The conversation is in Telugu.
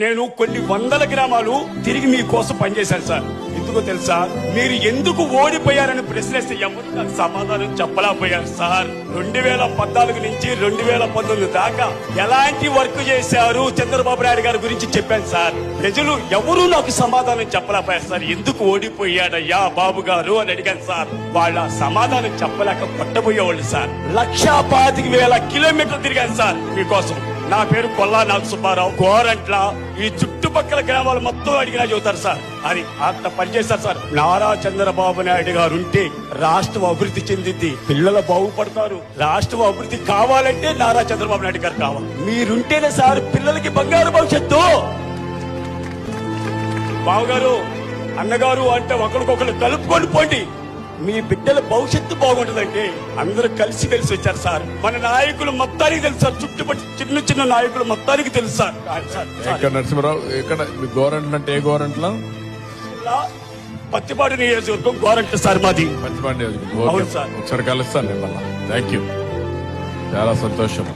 నేను కొన్ని వందల గ్రామాలు తిరిగి మీకోసం పనిచేశాను సార్. ఎందుకో తెలుసా, మీరు ఎందుకు ఓడిపోయారని ప్రశ్నిస్తే ఎవరు నాకు సమాధానం చెప్పలేకపోయారు సార్. 2014 నుంచి 2019 దాకా ఎలాంటి వర్క్ చేశారు చంద్రబాబు నాయుడు గారి గురించి చెప్పాను సార్. ప్రజలు ఎవరు నాకు సమాధానం చెప్పలేకపోయారు సార్. ఎందుకు ఓడిపోయాడయ్యా బాబు గారు అని అడిగాను సార్. వాళ్ళ సమాధానం చెప్పలేక కొట్టబోయేవాళ్ళు సార్. 1,25,000 కిలోమీటర్లు తిరిగాను సార్ మీకోసం. నా పేరు కొల్లా నాగ సుబ్బారావు. గోరంట్ల ఈ చుట్టుపక్కల గ్రామాలు మొత్తం అడిగినా చెబుతారు సార్. అది అంత పనిచేస్తారు సార్. నారా చంద్రబాబు నాయుడు గారు ఉంటే రాష్ట్రం అభివృద్ధి చెందింది, పిల్లలు బాగుపడతారు. రాష్ట్రం అభివృద్ధి కావాలంటే నారా చంద్రబాబు నాయుడు గారు కావాలి. మీరుంటేనే సార్ పిల్లలకి బంగారు భవిష్యత్తు. బావగారు అన్నగారు అంటే ఒకరికొకరు కలుపుకొని పోండి. మీ బిడ్డల భవిష్యత్తు బాగుంటుందంటే అందరూ కలిసి వచ్చారు సార్. మన నాయకులు మొత్తానికి తెలుసు సార్. చుట్టుపక్కల చిన్న చిన్న నాయకులు మొత్తానికి తెలుసు సార్. నరసింహరావు ఇక్కడ గోరంట్ల అంటే ఏ గోరంట్ల? పత్తిపాడు నియోజకవర్గం గోరంట్ల సార్ మాది. పత్తిపాడు నియోజకవర్గం. ఒకసారి కలుస్తాను నేను మళ్ళా. థ్యాంక్ యూ, చాలా సంతోషం.